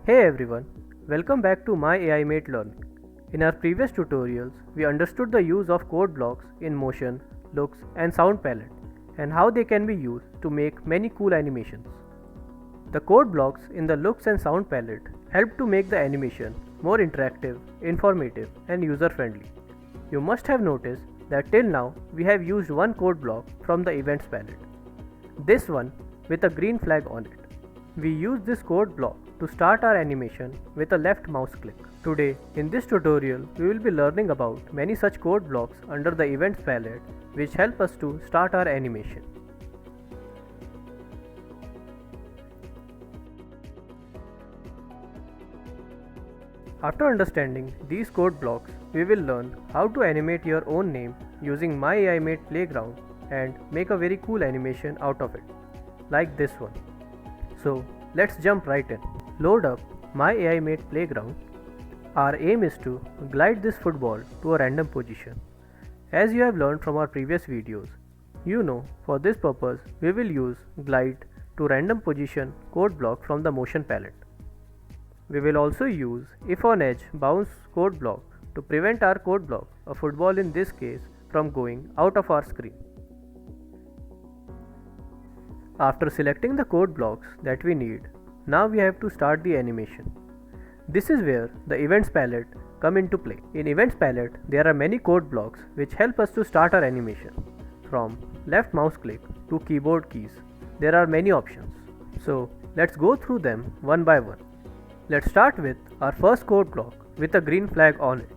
Hey everyone, welcome back to My AI Mate Learning. In our previous tutorials, we understood the use of code blocks in motion, looks, and sound palette, and how they can be used to make many cool animations. The code blocks in the looks and sound palette help to make the animation more interactive, informative, and user friendly. You must have noticed that till now we have used one code block from the events palette. This one with a green flag on it. We use this code block to start our animation with a left mouse click. Today, in this tutorial, we will be learning about many such code blocks under the events palette which help us to start our animation. After understanding these code blocks, we will learn how to animate your own name using My AI Mate Playground and make a very cool animation out of it, like this one. So let's jump right in. Load up My AI Mate Playground. Our aim is to glide this football to a random position. As you have learned from our previous videos, you know for this purpose we will use glide to random position code block from the motion palette. We will also use if on edge bounce code block to prevent our code block, a football in this case, from going out of our screen. After selecting the code blocks that we need, now we have to start the animation. This is where the events palette come into play. In events palette, there are many code blocks which help us to start our animation. From left mouse click to keyboard keys, there are many options. So let's go through them one by one. Let's start with our first code block with a green flag on it.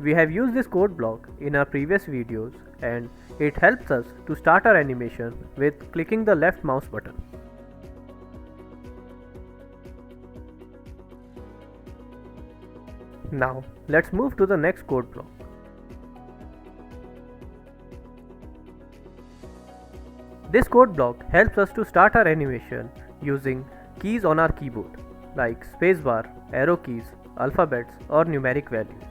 We have used this code block in our previous videos and it helps us to start our animation with clicking the left mouse button. Now let's move to the next code block. This code block helps us to start our animation using keys on our keyboard like spacebar, arrow keys, alphabets or numeric values.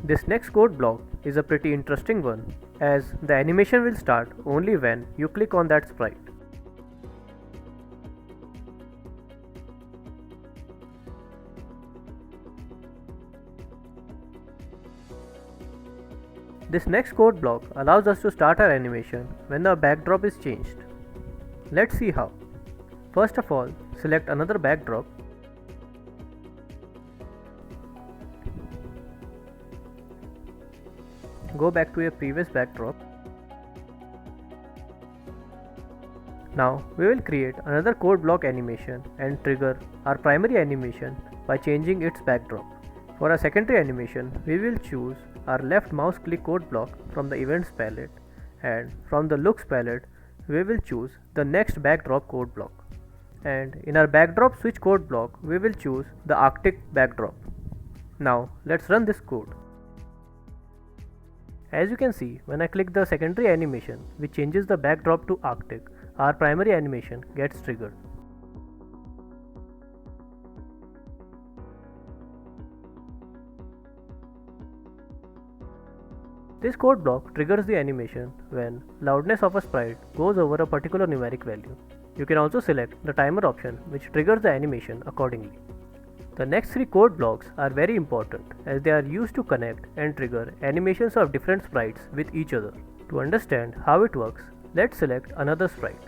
This next code block is a pretty interesting one, as the animation will start only when you click on that sprite. This next code block allows us to start our animation when the backdrop is changed. Let's see how. First of all, select another backdrop. Go back to your previous backdrop. Now we will create another code block animation and trigger our primary animation by changing its backdrop. For our secondary animation, we will choose our left mouse click code block from the events palette, and from the looks palette we will choose the next backdrop code block. And in our backdrop switch code block we will choose the Arctic backdrop. Now let's run this code. As you can see, when I click the secondary animation which changes the backdrop to Arctic, our primary animation gets triggered. This code block triggers the animation when loudness of a sprite goes over a particular numeric value. You can also select the timer option which triggers the animation accordingly. The next three code blocks are very important as they are used to connect and trigger animations of different sprites with each other. To understand how it works, let's select another sprite.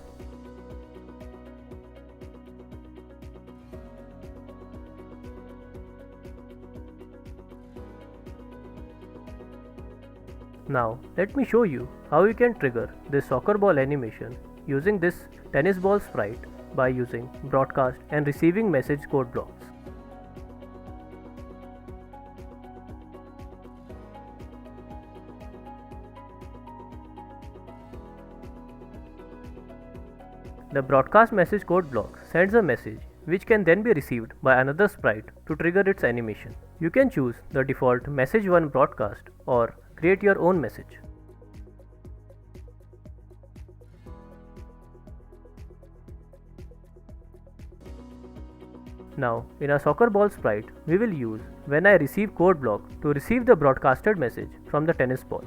Now let me show you how you can trigger this soccer ball animation using this tennis ball sprite by using broadcast and receiving message code blocks. The broadcast message code block sends a message which can then be received by another sprite to trigger its animation. You can choose the default message 1 broadcast or create your own message. Now, in our soccer ball sprite, we will use when I receive code block to receive the broadcasted message from the tennis ball.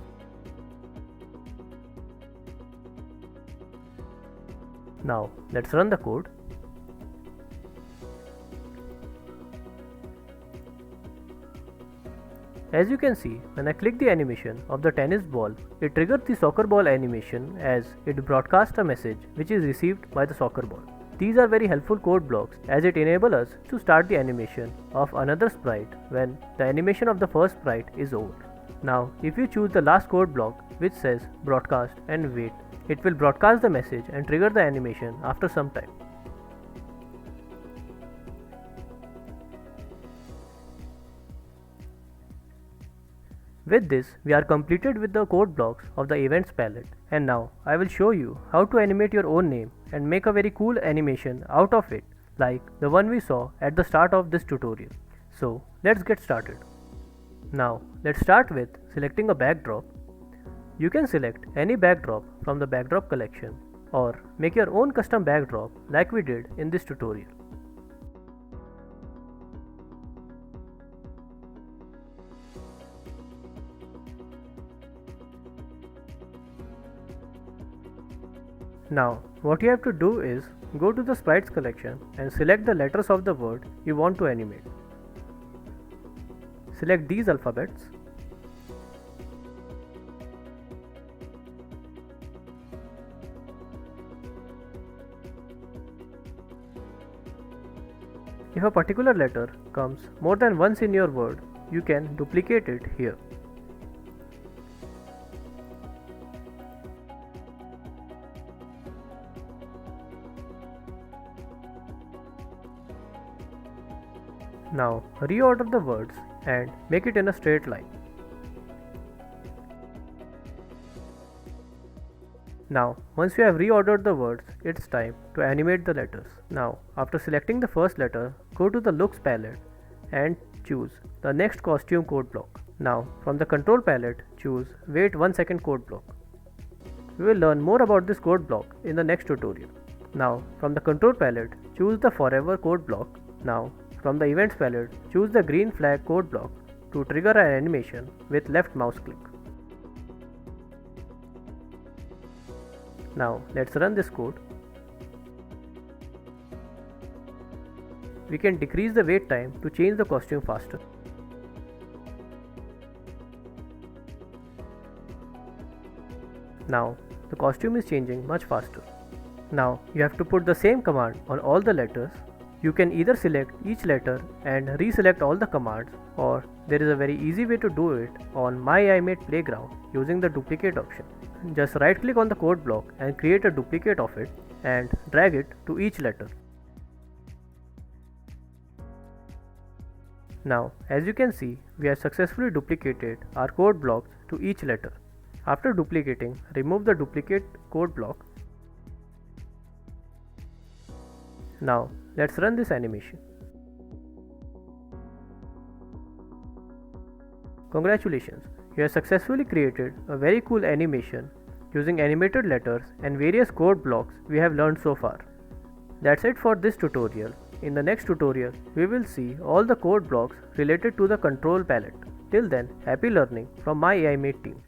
Now, let's run the code. As you can see, when I click the animation of the tennis ball, it triggers the soccer ball animation as it broadcasts a message which is received by the soccer ball. These are very helpful code blocks as it enables us to start the animation of another sprite when the animation of the first sprite is over. Now, if you choose the last code block which says broadcast and wait, it will broadcast the message and trigger the animation after some time. With this, we are completed with the code blocks of the events palette, and now I will show you how to animate your own name and make a very cool animation out of it, like the one we saw at the start of this tutorial. So let's get started. Now let's start with selecting a backdrop. You can select any backdrop from the backdrop collection or make your own custom backdrop like we did in this tutorial. Now, what you have to do is go to the sprites collection and select the letters of the word you want to animate. Select these alphabets. If a particular letter comes more than once in your word, you can duplicate it here. Now reorder the words and make it in a straight line. Now once you have reordered the words, it's time to animate the letters. Now after selecting the first letter, go to the looks palette and choose the next costume code block. Now from the control palette, choose wait 1 second code block. We will learn more about this code block in the next tutorial. Now from the control palette, choose the forever code block. Now from the events palette, choose the green flag code block to trigger an animation with left mouse click. Now let's run this code. We can decrease the wait time to change the costume faster. Now the costume is changing much faster. Now you have to put the same command on all the letters. You can either select each letter and reselect all the commands, or there is a very easy way to do it on My iMate Playground using the duplicate option. Just right click on the code block and create a duplicate of it and drag it to each letter. Now as you can see, we have successfully duplicated our code blocks to each letter. After duplicating, remove the duplicate code block. Now let's run this animation. Congratulations, you have successfully created a very cool animation using animated letters and various code blocks we have learned so far. That's it for this tutorial. In the next tutorial, we will see all the code blocks related to the control palette. Till then, happy learning from my AI Mate team.